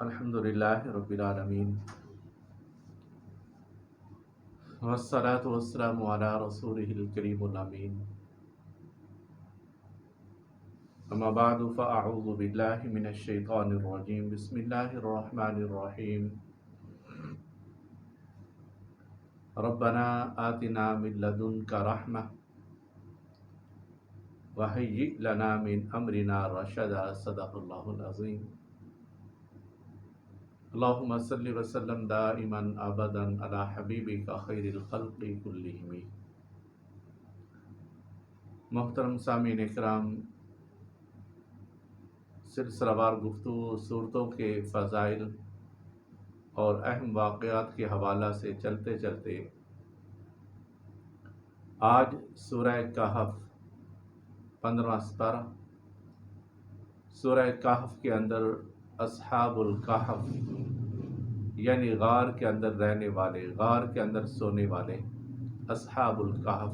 الحمدللہ رب العالمین والصلاة والسلام علی رسولہ الکریم الامین اما بعد فاعوذ باللہ من الشیطان الرجیم بسم اللہ الرحمن الرحیم ربنا آتنا من لدنک رحمہ وہیئ لنا من امرنا رشدا صدق اللہ العظیم اللہم صلی وسلم دائما ابدا علی حبیبک خیر الخلق کلہم۔ محترم سامعین اکرام، سلسلہ وار گفتگو صورتوں کے فضائل اور اہم واقعات کے حوالہ سے چلتے چلتے آج سورہ کہف 15واں سپارہ، سورہ کہف کے اندر اصحاب الکہف یعنی غار کے اندر رہنے والے، غار کے اندر سونے والے، اصحاب الکہف،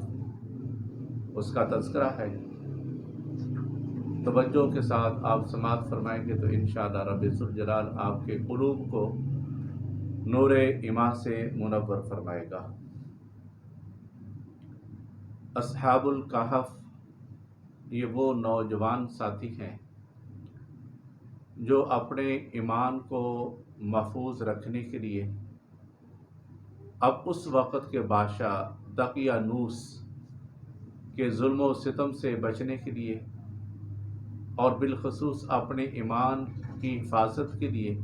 اس کا تذکرہ ہے۔ توجہ کے ساتھ آپ سماعت فرمائیں گے تو انشاءاللہ رب ذوالجلال آپ کے قلوب کو نور ایمان سے منور فرمائے گا۔ اصحاب الکہف یہ وہ نوجوان ساتھی ہیں جو اپنے ایمان کو محفوظ رکھنے کے لیے اب اس وقت کے بادشاہ دقیانوس کے ظلم و ستم سے بچنے کے لیے اور بالخصوص اپنے ایمان کی حفاظت کے لیے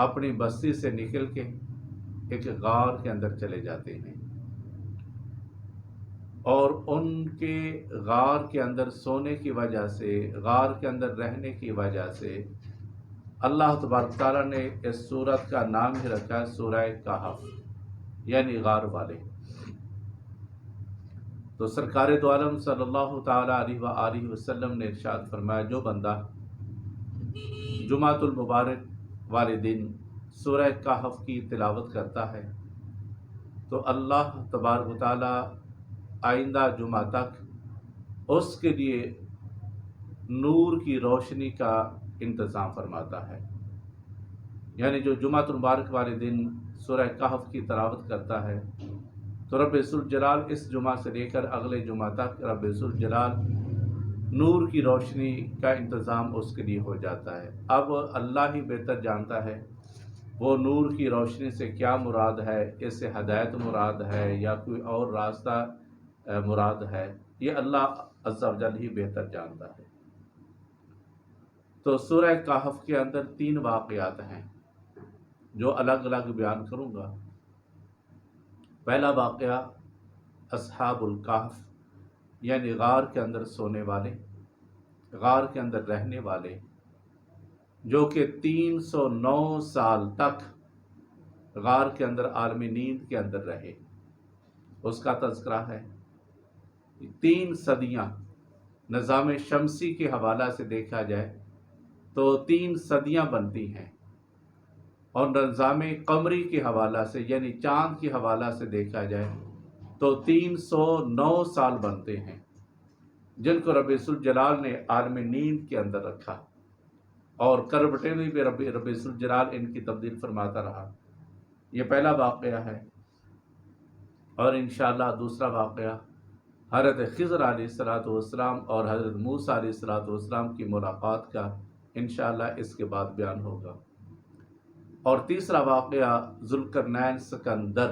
اپنی بستی سے نکل کے ایک غار کے اندر چلے جاتے ہیں، اور ان کے غار کے اندر سونے کی وجہ سے، غار کے اندر رہنے کی وجہ سے اللہ تبارک تعالیٰ نے اس سورت کا نام ہی رکھا ہے سورہ کہف یعنی غار والے۔ تو سرکار دو عالم صلی اللہ تعالیٰ علیہ وآلہ وسلم نے ارشاد فرمایا، جو بندہ جمعۃ المبارک والے دن سورہ کہف کی تلاوت کرتا ہے تو اللہ تبارک تعالیٰ آئندہ جمعہ تک اس کے لیے نور کی روشنی کا انتظام فرماتا ہے۔ یعنی جو جمعہ المبارک والے دن سورہ کہف کی تلاوت کرتا ہے تو رب ذوالجلال اس جمعہ سے لے کر اگلے جمعہ تک رب ذوالجلال نور کی روشنی کا انتظام اس کے لیے ہو جاتا ہے۔ اب اللہ ہی بہتر جانتا ہے وہ نور کی روشنی سے کیا مراد ہے، اس سے ہدایت مراد ہے یا کوئی اور راستہ مراد ہے، یہ اللہ عز و جل ہی بہتر جانتا ہے۔ تو سورہ کہف کے اندر 3 واقعات ہیں جو الگ الگ بیان کروں گا۔ پہلا واقعہ اصحاب الکہف یعنی غار کے اندر سونے والے، غار کے اندر رہنے والے، جو کہ 309 سال تک غار کے اندر عالم نیند کے اندر رہے، اس کا تذکرہ ہے۔ 3 صدیاں نظام شمسی کے حوالہ سے دیکھا جائے تو 3 صدیاں بنتی ہیں، اور نظام قمری کے حوالہ سے یعنی چاند کے حوالہ سے دیکھا جائے تو 309 سال بنتے ہیں، جن کو رب ذوالجلال نے عالم نیند کے اندر رکھا، اور کروٹیں میں بھی رب ذوالجلال ان کی تبدیل فرماتا رہا۔ یہ پہلا واقعہ ہے۔ اور انشاءاللہ دوسرا واقعہ حضرت خضر علیہ السلام اور حضرت موسیٰ علیہ السلام کی ملاقات کا انشاءاللہ اس کے بعد بیان ہوگا۔ اور تیسرا واقعہ ذوالقرنین سکندر،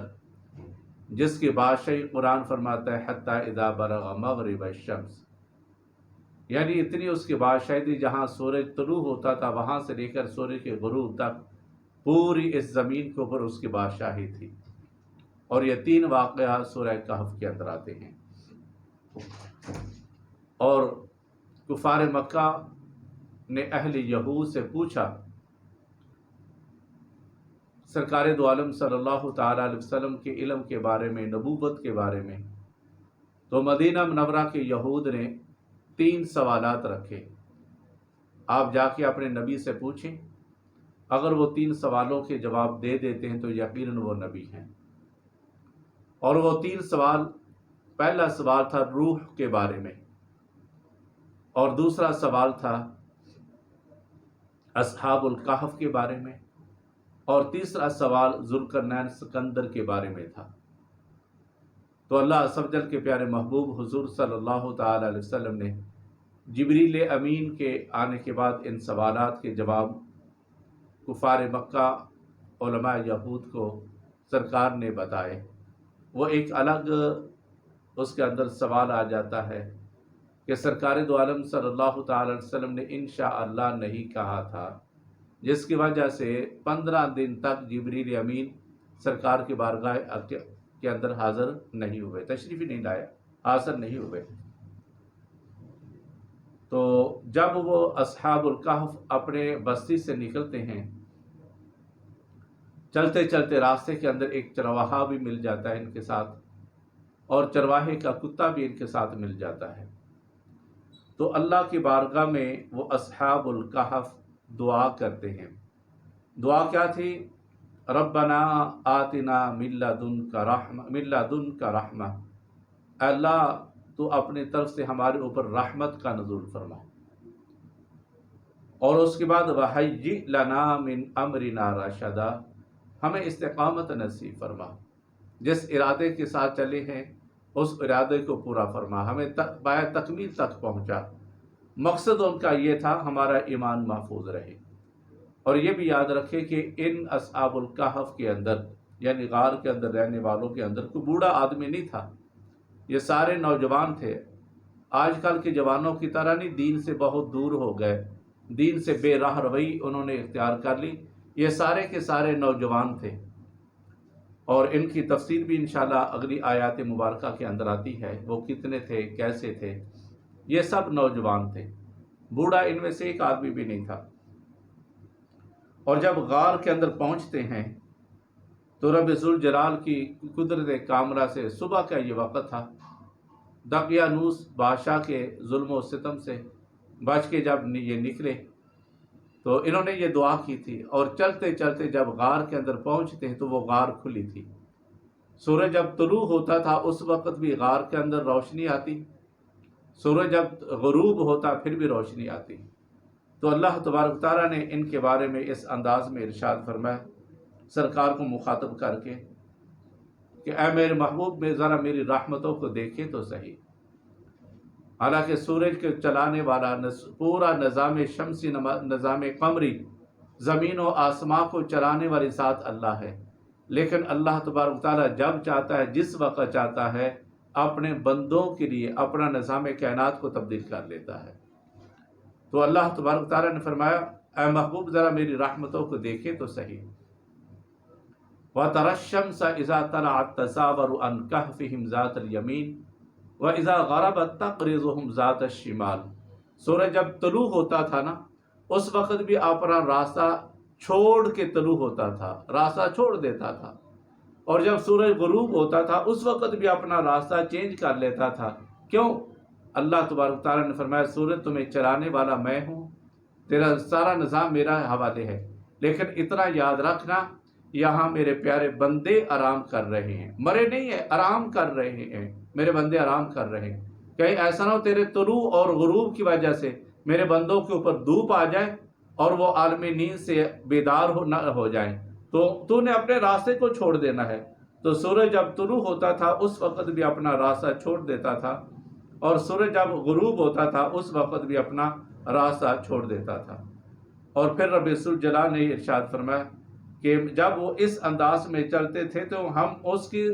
جس کی بادشاہی قرآن فرماتا ہے حتی اذا بلغ مغرب الشمس، یعنی اتنی اس کی بادشاہی تھی جہاں سورج طلوع ہوتا تھا وہاں سے لے کر سورج کے غروب تک پوری اس زمین کے اوپر اس کی بادشاہی تھی۔ اور یہ 3 واقعہ سورہ کہف کے اندر آتے ہیں۔ اور کفار مکہ نے اہل یہود سے پوچھا سرکار دو عالم صلی اللہ تعالیٰ علیہ وسلم کے علم کے بارے میں، نبوت کے بارے میں، تو مدینہ منورہ کے یہود نے 3 سوالات رکھے۔ آپ جا کے اپنے نبی سے پوچھیں، اگر وہ 3 سوالوں کے جواب دے دیتے ہیں تو یقیناً وہ نبی ہیں۔ اور وہ 3 سوال، پہلا سوال تھا روح کے بارے میں، اور دوسرا سوال تھا اصحاب الکہف کے بارے میں، اور تیسرا سوال ذوالقرنین سکندر کے بارے میں تھا۔ تو اللہ عز و جل کے پیارے محبوب حضور صلی اللہ تعالی علیہ وسلم نے جبریل امین کے آنے کے بعد ان سوالات کے جواب کفار مکہ، علماء یہود کو سرکار نے بتائے۔ وہ ایک الگ اس کے اندر سوال آ جاتا ہے کہ سرکار دو عالم صلی اللہ تعالی علیہ وسلم نے انشاءاللہ نہیں کہا تھا، جس کی وجہ سے 15 دن تک جبریل امین سرکار کی بارگاہ کے اندر حاضر نہیں ہوئے، تشریف ہی نہیں لائے، حاضر نہیں ہوئے۔ تو جب وہ اصحاب الکہف اپنے بستی سے نکلتے ہیں، چلتے چلتے راستے کے اندر ایک چرواہا بھی مل جاتا ہے ان کے ساتھ، اور چرواہے کا کتا بھی ان کے ساتھ مل جاتا ہے۔ تو اللہ کی بارگاہ میں وہ اصحاب الکہف دعا کرتے ہیں۔ دعا کیا تھی؟ ربنا آتنا من لدنک رحمہ، اللہ تو اپنی طرف سے ہمارے اوپر رحمت کا نزول فرما، اور اس کے بعد وَحَيِّئْ لَنَا مِنْ أَمْرِنَا رَشَدًا، ہمیں استقامت نصیب فرما، جس ارادے کے ساتھ چلے ہیں اس ارادے کو پورا فرما، ہمیں باید تکمیل تک پہنچا۔ مقصد ان کا یہ تھا ہمارا ایمان محفوظ رہے۔ اور یہ بھی یاد رکھے کہ ان اصحاب الکہف کے اندر، یعنی غار کے اندر رہنے والوں کے اندر کوئی بوڑھا آدمی نہیں تھا، یہ سارے نوجوان تھے۔ آج کل کے جوانوں کی طرح نہیں دین سے بہت دور ہو گئے، دین سے بے راہ روی انہوں نے اختیار کر لی، یہ سارے کے سارے نوجوان تھے۔ اور ان کی تفسیر بھی انشاءاللہ اگلی آیات مبارکہ کے اندر آتی ہے، وہ کتنے تھے، کیسے تھے۔ یہ سب نوجوان تھے، بوڑھا ان میں سے ایک آدمی بھی نہیں تھا۔ اور جب غار کے اندر پہنچتے ہیں تو رب ذوالجلال کی قدرت کامرہ سے صبح کا یہ وقت تھا، دقیانوس بادشاہ کے ظلم و ستم سے بچ کے جب یہ نکلے تو انہوں نے یہ دعا کی تھی، اور چلتے چلتے جب غار کے اندر پہنچتے ہیں تو وہ غار کھلی تھی۔ سورج جب طلوع ہوتا تھا اس وقت بھی غار کے اندر روشنی آتی، سورج جب غروب ہوتا پھر بھی روشنی آتی۔ تو اللہ تبارک تعالیٰ نے ان کے بارے میں اس انداز میں ارشاد فرمایا سرکار کو مخاطب کر کے کہ اے میرے محبوب، میں ذرا میری رحمتوں کو دیکھیں تو صحیح۔ حالانکہ سورج کے چلانے والا پورا نظام شمسی، نظام قمری، زمین و آسمان کو چلانے والی ذات اللہ ہے، لیکن اللہ تبارک تعالیٰ جب چاہتا ہے، جس وقت چاہتا ہے، اپنے بندوں کے لیے اپنا نظام کائنات کو تبدیل کر لیتا ہے۔ تو اللہ تبارک تعالیٰ نے فرمایا اے محبوب ذرا میری رحمتوں کو دیکھیں تو صحیح۔ وَتَرَى الشَّمْسَ إِذَا طَلَعَت تَّزَاوَرُ عَنْ كَهْفِهِمْ ذَاتَ الْيَمِينِ وَإِذَا غَرَبَت تَّقْرِضُهُمْ ذَاتَ الشِّمَالِ، سورج جب طلوع ہوتا تھا نا، اس وقت بھی اپنا راستہ چھوڑ کے طلوع ہوتا تھا، راستہ چھوڑ دیتا تھا، اور جب سورج غروب ہوتا تھا اس وقت بھی اپنا راستہ چینج کر لیتا تھا۔ کیوں؟ اللہ تبارک تعالیٰ نے فرمایا سورج تمہیں چلانے والا میں ہوں، تیرا سارا نظام میرا حوالے ہے، لیکن اتنا یاد رکھنا یہاں میرے پیارے بندے آرام کر رہے ہیں، مرے نہیں ہیں، آرام کر رہے ہیں، میرے بندے آرام کر رہے ہیں۔ کہیں ایسا نہ ہو تیرے طلوع اور غروب کی وجہ سے میرے بندوں کے اوپر دھوپ آ جائے اور وہ عالم نیند سے بیدار نہ ہو جائیں، تو نے اپنے راستے کو چھوڑ دینا ہے۔ تو سورج جب طلوع ہوتا تھا اس وقت بھی اپنا راستہ چھوڑ دیتا تھا، اور سورج جب غروب ہوتا تھا اس وقت بھی اپنا راستہ چھوڑ دیتا تھا۔ اور پھر رب ذوالجلال نے ارشاد فرمایا کہ جب وہ اس انداز میں چلتے تھے تو ہم اس کی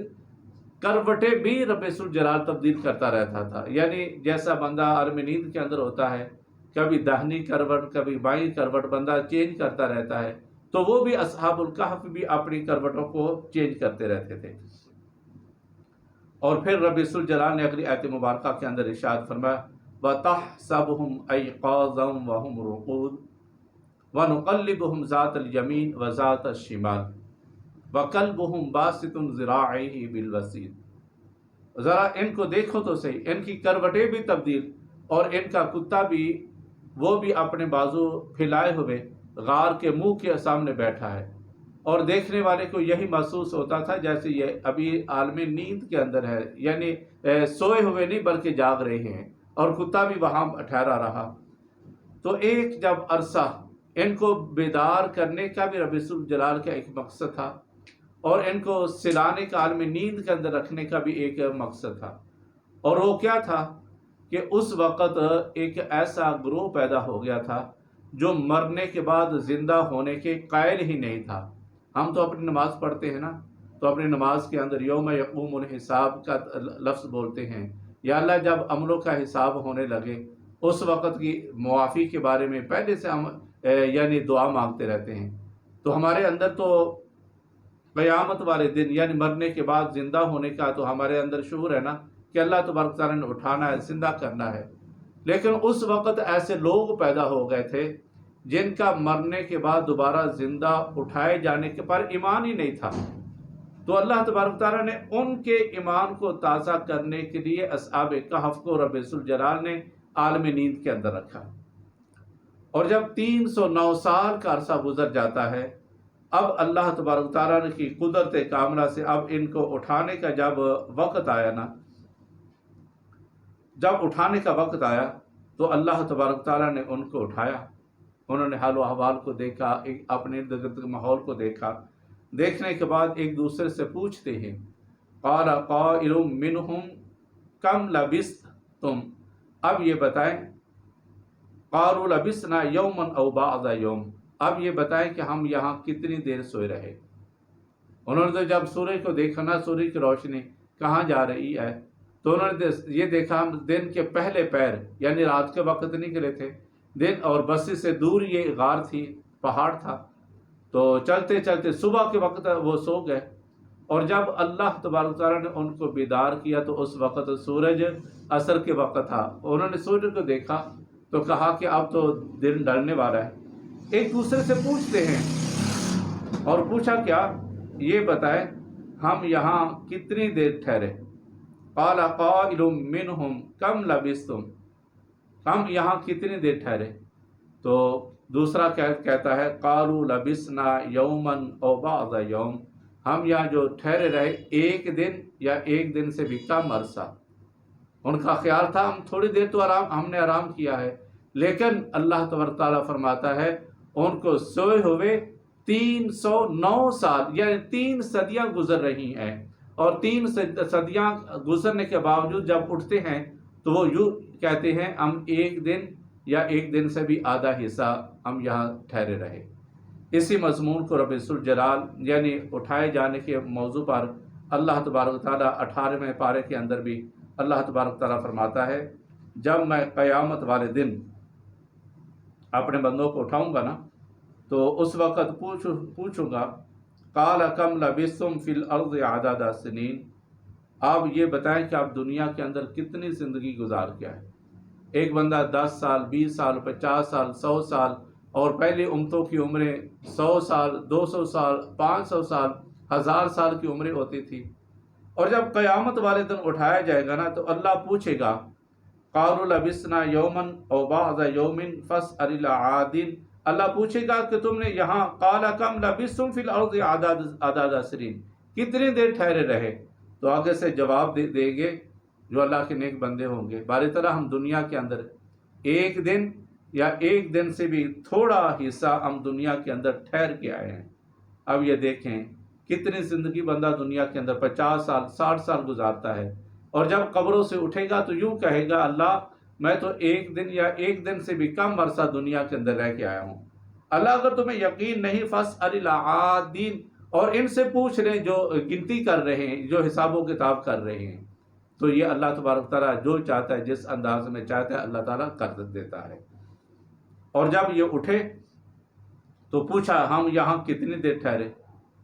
کروٹیں بھی رب ذوالجلال تبدیل کرتا رہتا تھا، یعنی جیسا بندہ عالم نیند کے اندر ہوتا ہے، کبھی داہنی کروٹ کبھی بائیں کروٹ بندہ چینج کرتا رہتا ہے، تو وہ بھی اصحاب الکہف بھی اپنی کروٹوں کو چینج کرتے رہتے تھے۔ اور پھر رب ذوالجلال نے اگلی آیت مبارکہ کے اندر ارشاد فرمایا وَتَحْسَبُهُمْ أَيْقَاظًا وَهُمْ رُقُودٌ وَنُقَلِّبُهُمْ ذَاتَ الْيَمِينِ وَذَاتَ الشِّمَالِ وَقَلْبُهُمْ بَاسِطٌ ذِرَاعَيْهِ بِالْوَسِيدِ، ذرا ان کو دیکھو تو صحیح، ان کی کروٹیں بھی تبدیل، اور ان کا کتا بھی، وہ بھی اپنے بازو پھیلائے ہوئے غار کے منہ کے سامنے بیٹھا ہے، اور دیکھنے والے کو یہی محسوس ہوتا تھا جیسے یہ ابھی عالم نیند کے اندر ہے، یعنی سوئے ہوئے نہیں بلکہ جاگ رہے ہیں، اور کتا بھی وہاں ٹھہرا رہا۔ تو ایک جب عرصہ ان کو بیدار کرنے کا بھی رب الجلال کا ایک مقصد تھا، اور ان کو سلانے کا عالم نیند کے اندر رکھنے کا بھی ایک مقصد تھا۔ اور وہ کیا تھا کہ اس وقت ایک ایسا گروہ پیدا ہو گیا تھا جو مرنے کے بعد زندہ ہونے کے قائل ہی نہیں تھا۔ ہم تو اپنی نماز پڑھتے ہیں نا، تو اپنی نماز کے اندر یوم یقوم الحساب کا لفظ بولتے ہیں، یا اللہ جب عملوں کا حساب ہونے لگے اس وقت کی معافی کے بارے میں پہلے سے ہم یعنی دعا مانگتے رہتے ہیں۔ تو ہمارے اندر تو قیامت والے دن یعنی مرنے کے بعد زندہ ہونے کا تو ہمارے اندر شعور ہے نا کہ اللہ تبارک تعالیٰ نے اٹھانا ہے، زندہ کرنا ہے۔ لیکن اس وقت ایسے لوگ پیدا ہو گئے تھے جن کا مرنے کے بعد دوبارہ زندہ اٹھائے جانے کے پر ایمان ہی نہیں تھا۔ تو اللہ تبارک تعالیٰ نے ان کے ایمان کو تازہ کرنے کے لیے اصحاب کہف کو رب الجلال نے عالم نیند کے اندر رکھا، اور جب 309 سال کا عرصہ گزر جاتا ہے، اب اللہ تبارک تعالیٰ نے کی قدرت کاملہ سے اب ان کو اٹھانے کا جب وقت آیا نا، جب اٹھانے کا وقت آیا تو اللہ تبارک تعالیٰ نے ان کو اٹھایا۔ انہوں نے حال و احوال کو دیکھا، اپنے ارد گرد کے ماحول کو دیکھا، دیکھنے کے بعد ایک دوسرے سے پوچھتے ہیں، قال قائل منہم کم لبثتم، اب یہ بتائیں، قالوا لبثنا یوما او بعض یوم، اب یہ بتائیں کہ ہم یہاں کتنی دیر سوئے رہے۔ انہوں نے تو جب سورج کو دیکھا نا، سورج کی روشنی کہاں جا رہی ہے، تو انہوں نے یہ دیکھا ہم دن کے پہلے پہر یعنی رات کے وقت نکلے تھے، دن اور بستی سے دور یہ غار تھی، پہاڑ تھا، تو چلتے چلتے صبح کے وقت وہ سو گئے۔ اور جب اللہ تبارک تعالیٰ نے ان کو بیدار کیا تو اس وقت سورج عصر کے وقت تھا۔ انہوں نے سورج کو دیکھا تو کہا کہ اب تو دن ڈھلنے والا ہے۔ ایک دوسرے سے پوچھتے ہیں، اور پوچھا کیا، یہ بتائیں ہم یہاں کتنی دیر ٹھہرے۔ قال قائل منہم کم لبثتم، ہم یہاں کتنی دیر ٹھہرے، تو دوسرا کہتا ہے قالوا لبثنا یوما او بعض یوم، ہم یہاں جو ٹھہرے رہے ایک دن یا ایک دن سے بھی کم عرصہ۔ ان کا خیال تھا ہم تھوڑی دیر تو ہم نے آرام کیا ہے، لیکن اللہ تبارک تعالیٰ فرماتا ہے ان کو سوئے ہوئے 309 سال یعنی 3 صدیاں گزر رہی ہیں، اور 3 صدیاں گزرنے کے باوجود جب اٹھتے ہیں تو وہ یوں کہتے ہیں ہم ایک دن یا ایک دن سے بھی آدھا حصہ ہم یہاں ٹھہرے رہے۔ اسی مضمون کو رب الجلال یعنی اٹھائے جانے کے موضوع پر اللہ تبارک تعالیٰ 18ویں پارے کے اندر بھی اللہ تبارک تعالیٰ فرماتا ہے، جب میں قیامت والے دن اپنے بندوں کو اٹھاؤں گا نا تو اس وقت پوچھوں گا، قال کم لبثتم فی الارض عدد سنین، آپ یہ بتائیں کہ آپ دنیا کے اندر کتنی زندگی گزار کیا ہے۔ ایک بندہ 10 سال 20 سال 50 سال 100 سال، اور پہلے امتوں کی عمریں 100 سال 200 سال 500 سال 1000 سال کی عمریں ہوتی تھی۔ اور جب قیامت والے دن اٹھایا جائے گا نا تو اللہ پوچھے گا، قالوا لبثنا یوما او بعض یوم فاسأل العادین، اللہ پوچھے گا کہ تم نے یہاں قال کم لبثتم فی الارض عدد سنین، کتنی دیر ٹھہرے رہے، تو آگے سے جواب دیں گے جو اللہ کے نیک بندے ہوں گے، باری طرح ہم دنیا کے اندر ایک دن یا ایک دن سے بھی تھوڑا حصہ ہم دنیا کے اندر ٹھہر کے آئے ہیں۔ اب یہ دیکھیں کتنی زندگی بندہ دنیا کے اندر 50 سال 60 سال گزارتا ہے، اور جب قبروں سے اٹھے گا تو یوں کہے گا، اللہ میں تو ایک دن یا ایک دن سے بھی کم عرصہ دنیا کے اندر رہ کے آیا ہوں۔ اللہ اگر تمہیں یقین نہیں فاسأل العادین، اور ان سے پوچھ رہے جو گنتی کر رہے ہیں، جو حساب و کتاب کر رہے ہیں، تو یہ اللہ تبارک تعالیٰ جو چاہتا ہے جس انداز میں چاہتا ہے اللہ تعالیٰ کر دیتا ہے۔ اور جب یہ اٹھے تو پوچھا ہم یہاں کتنی دیر ٹھہرے،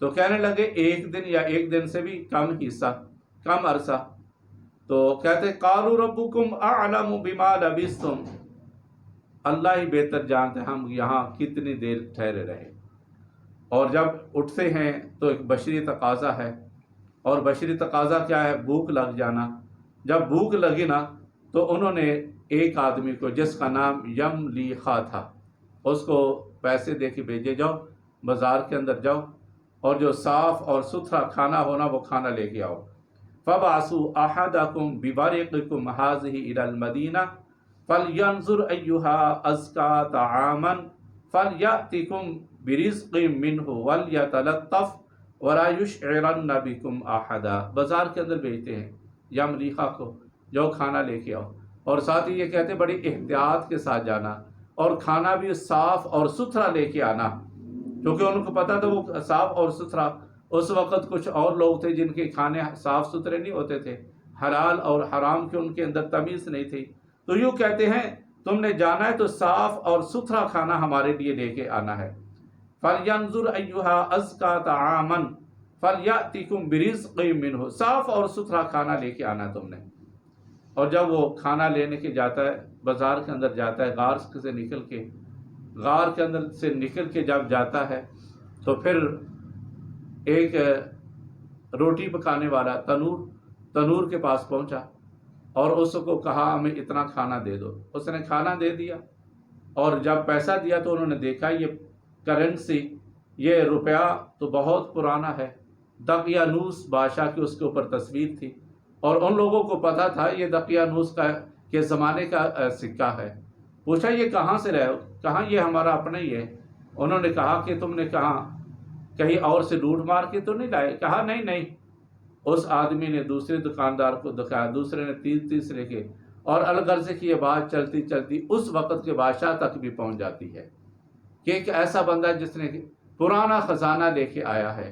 تو کہنے لگے ایک دن یا ایک دن سے بھی کم حصہ کم عرصہ، تو کہتے قالوا ربکم اعلم بما لبثتم، اللہ ہی بہتر جانتے ہم یہاں کتنی دیر ٹھہرے رہے۔ اور جب اٹھتے ہیں تو ایک بشری تقاضا ہے، اور بشری تقاضا کیا ہے، بھوک لگ جانا۔ جب بھوک لگی نا تو انہوں نے ایک آدمی کو جس کا نام یملیخا تھا، اس کو پیسے دے کے بھیجے، جاؤ بازار کے اندر جاؤ اور جو صاف اور ستھرا کھانا ہونا وہ کھانا لے کے آؤ۔ فَبَعَثُوا أَحَدَكُمْ بِوَرِقِكُمْ هَٰذِهِ إِلَى الْمَدِينَةِ فَلْيَنظُرْ أَيُّهَا أَزْكَىٰ طَعَامًا فَلْيَأْتِكُمْ بِرِزْقٍ مِّنْهُ وَلْيَتَلَطَّفْ وَلَا يُشْعِرَنَّ بِكُمْ أَحَدًا۔ بازار کے اندر بیچتے ہیں یا ملیحہ کو، جو کھانا لے کے آؤ، اور ساتھ ہی یہ کہتے ہیں بڑی احتیاط کے ساتھ جانا، اور کھانا بھی صاف اور ستھرا لے کے آنا، کیونکہ ان کو پتا تھا وہ صاف اور ستھرا۔ اس وقت کچھ اور لوگ تھے جن کے کھانے صاف ستھرے نہیں ہوتے تھے، حلال اور حرام کی ان کے اندر تمیز نہیں تھی، تو یوں کہتے ہیں تم نے جانا ہے تو صاف اور ستھرا کھانا ہمارے لیے لے کے آنا ہے۔ فَلْيَنظُرْ أَيُّهَا أَزْكَىٰ طَعَامًا فَلْيَأْتِكُمْ بِرِزْقٍ مِّنْهُ۔ صاف اور ستھرا کھانا لے کے آنا تم نے۔ اور جب وہ کھانا لینے کے جاتا ہے، بازار کے اندر جاتا ہے، غار کے اندر سے نکل کے جب جاتا ہے تو پھر ایک روٹی پکانے والا تنور کے پاس پہنچا اور اس کو کہا ہمیں اتنا کھانا دے دو۔ اس نے کھانا دے دیا، اور جب پیسہ دیا تو انہوں نے دیکھا یہ کرنسی، یہ روپیہ تو بہت پرانا ہے، دقیانوس بادشاہ کی اس کے اوپر تصویر تھی، اور ان لوگوں کو پتا تھا یہ دقیانوس کے زمانے کا سکہ ہے۔ پوچھا یہ کہاں سے رہے ہو؟ کہا یہ ہمارا اپنا ہی ہے۔ انہوں نے کہا کہ تم نے کہیں اور سے لوٹ مار کے تو نہیں لائے؟ کہا نہیں۔ اس آدمی نے دوسرے دکاندار کو دکھایا، دوسرے نے تیسرے کے، اور الغرض کی یہ بات چلتی چلتی اس وقت کے بادشاہ تک بھی پہنچ جاتی ہے کہ ایک ایسا بندہ جس نے پرانا خزانہ لے کے آیا ہے،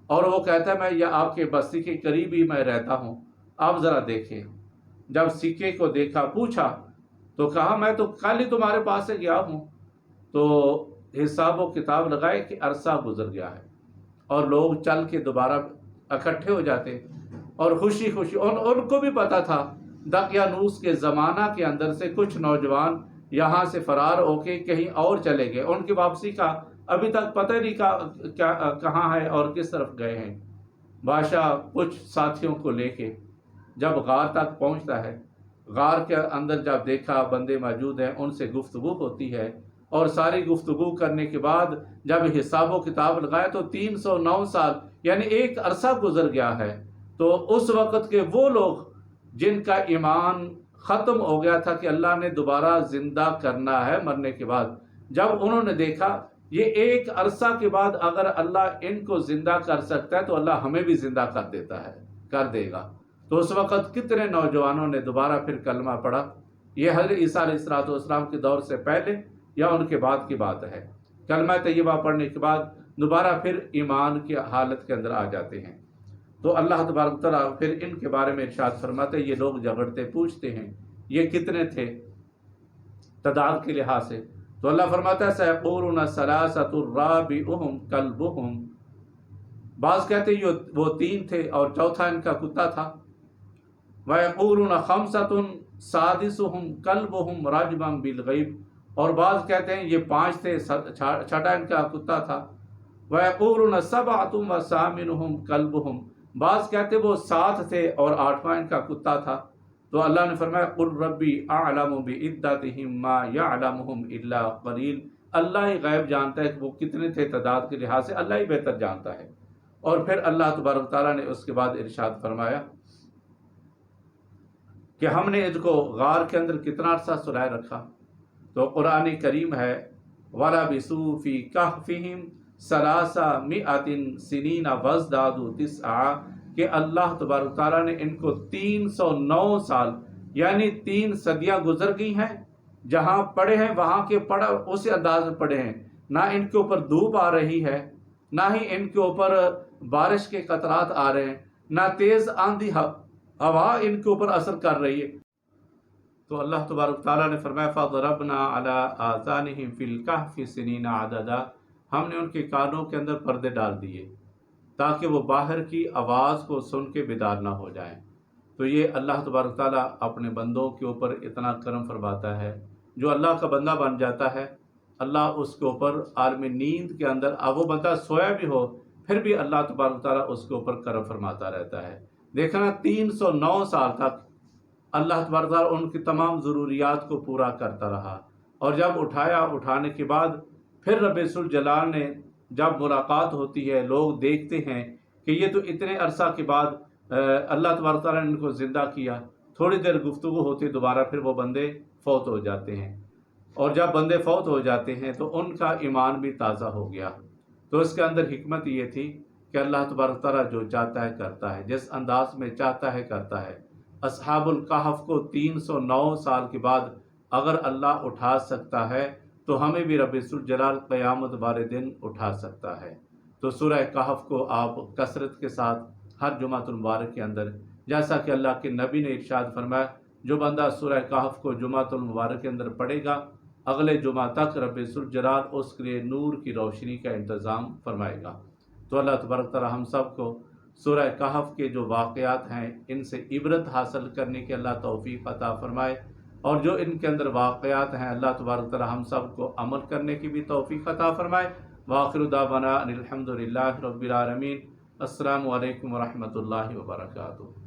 اور وہ کہتا ہے میں یہ آپ کے بستی کے قریب ہی میں رہتا ہوں، آپ ذرا دیکھیں۔ جب سکے کو دیکھا، پوچھا تو کہا میں تو کل ہی تمہارے پاس سے گیا ہوں۔ تو حساب و کتاب لگائے کہ عرصہ گزر گیا ہے، اور لوگ چل کے دوبارہ اکٹھے ہو جاتے، اور خوشی ان کو بھی پتا تھا دقیانوس کے زمانہ کے اندر سے کچھ نوجوان یہاں سے فرار ہو کے کہیں اور چلے گئے، ان کی واپسی کا ابھی تک پتہ نہیں کہاں ہے اور کس طرف گئے ہیں۔ بادشاہ کچھ ساتھیوں کو لے کے جب غار تک پہنچتا ہے، غار کے اندر جب دیکھا بندے موجود ہیں، ان سے گفتگو ہوتی ہے، اور ساری گفتگو کرنے کے بعد جب حساب و کتاب لگایا تو 309 سال یعنی ایک عرصہ گزر گیا ہے۔ تو اس وقت کے وہ لوگ جن کا ایمان ختم ہو گیا تھا کہ اللہ نے دوبارہ زندہ کرنا ہے مرنے کے بعد، جب انہوں نے دیکھا یہ ایک عرصہ کے بعد اگر اللہ ان کو زندہ کر سکتا ہے تو اللہ ہمیں بھی زندہ کر دے گا، تو اس وقت کتنے نوجوانوں نے دوبارہ پھر کلمہ پڑھا۔ یہ حضرت عیسیٰ علیہ السلام کے دور سے پہلے یا ان کے بعد کی بات ہے۔ کلمہ طیبہ پڑھنے کے بعد دوبارہ پھر ایمان کی حالت کے اندر آ جاتے ہیں۔ تو اللہ تبارک تعالیٰ پھر ان کے بارے میں ارشاد فرماتے ہیں، یہ لوگ جھگڑتے پوچھتے ہیں یہ کتنے تھے تعداد کے لحاظ سے، تو اللہ فرماتا ہے سَيَقُولُونَ ثَلَاثَةٌ رَابِعُهُمْ كَلْبُهُمْ، بعض کہتے ہیں وہ 3 تھے اور چوتھا ان کا کتا تھا، وَيَقُولُونَ خَمْسَةٌ سَادِسُهُمْ كَلْبُهُمْ رَجْمًا بِالْغَيْبِ، اور بعض کہتے ہیں یہ 5 تھے، چھٹا ان کا کتا تھا، وَيَقُولُونَ سَبْعَةٌ وَثَامِنُهُمْ كَلْبُهُمْ، بعض کہتے وہ 7 تھے اور 8واں ان کا کتا تھا۔ تو اللہ نے فرمایا قُلْ رَبِّي أَعْلَمُ بِعِدَّتِهِم مَّا يَعْلَمُهُمْ إِلَّا قَلِيلٌ، اللہ ہی غیب جانتا ہے کہ وہ کتنے تھے تعداد کے لحاظ سے، اللہ ہی بہتر جانتا ہے۔ اور پھر اللہ تبارک تعالیٰ نے اس کے بعد ارشاد فرمایا کہ ہم نے ان کو غار کے اندر کتنا عرصہ سلائے رکھا، تو قرآن کریم ہے وَلَبِثُوا فِي كَهْفِهِمْ 300 سنین وازدادوا تسعا، کہ اللہ تبارک تعالیٰ نے ان کو 309 سال یعنی 3 صدیاں گزر گئی ہیں، جہاں پڑے ہیں وہاں کے پڑا اسی انداز میں پڑے ہیں، نہ ان کے اوپر دھوپ آ رہی ہے، نہ ہی ان کے اوپر بارش کے قطرات آ رہے ہیں، نہ تیز آندھی ہوا ان کے اوپر اثر کر رہی ہے۔ تو اللہ تبارک تعالیٰ نے فرمایا فَضَرَبْنَا عَلَىٰ آذَانِهِمْ فِي الْكَهْفِ سِنِينَ عَدَدًا، ہم نے ان کے کانوں کے اندر پردے ڈال دیے تاکہ وہ باہر کی آواز کو سن کے بیدار نہ ہو جائیں۔ تو یہ اللہ تبارک تعالیٰ اپنے بندوں کے اوپر اتنا کرم فرماتا ہے، جو اللہ کا بندہ بن جاتا ہے اللہ اس کے اوپر عالم نیند کے اندر، اب وہ بندہ سویا بھی ہو پھر بھی اللہ تبارک تعالیٰ اس کے اوپر کرم فرماتا رہتا ہے۔ دیکھنا 309 سال تک اللہ تبارک تعالیٰ ان کی تمام ضروریات کو پورا کرتا رہا، اور جب اٹھانے کے بعد پھر رب ذوالجلال نے جب ملاقات ہوتی ہے، لوگ دیکھتے ہیں کہ یہ تو اتنے عرصہ کے بعد اللہ تبارک تعالیٰ نے ان کو زندہ کیا، تھوڑی دیر گفتگو ہوتی دوبارہ پھر وہ بندے فوت ہو جاتے ہیں۔ اور جب بندے فوت ہو جاتے ہیں تو ان کا ایمان بھی تازہ ہو گیا۔ تو اس کے اندر حکمت یہ تھی کہ اللہ تبارک تعالیٰ جو چاہتا ہے کرتا ہے، جس انداز میں چاہتا ہے کرتا ہے۔ اصحاب الکہف کو 309 سال کے بعد اگر اللہ اٹھا سکتا ہے تو ہمیں بھی رب ذوالجلال قیامت والے دن اٹھا سکتا ہے۔ تو سورہ کہف کو آپ کثرت کے ساتھ ہر جمعۃ المبارک کے اندر، جیسا کہ اللہ کے نبی نے ارشاد فرمایا، جو بندہ سورہ کہف کو جمعۃ المبارک کے اندر پڑھے گا، اگلے جمعہ تک رب ذوالجلال اس کے لیے نور کی روشنی کا انتظام فرمائے گا۔ تو اللہ تبارک تعالیٰ ہم سب کو سورہ کہف کے جو واقعات ہیں ان سے عبرت حاصل کرنے کے اللہ توفیق عطا فرمائے، اور جو ان کے اندر واقعات ہیں اللہ تبارک تعالیٰ ہم سب کو عمل کرنے کی بھی توفیق عطا فرمائے۔ وآخر دعوانا ان الحمد للہ رب العالمین۔ السلام علیکم ورحمۃ اللہ وبرکاتہ۔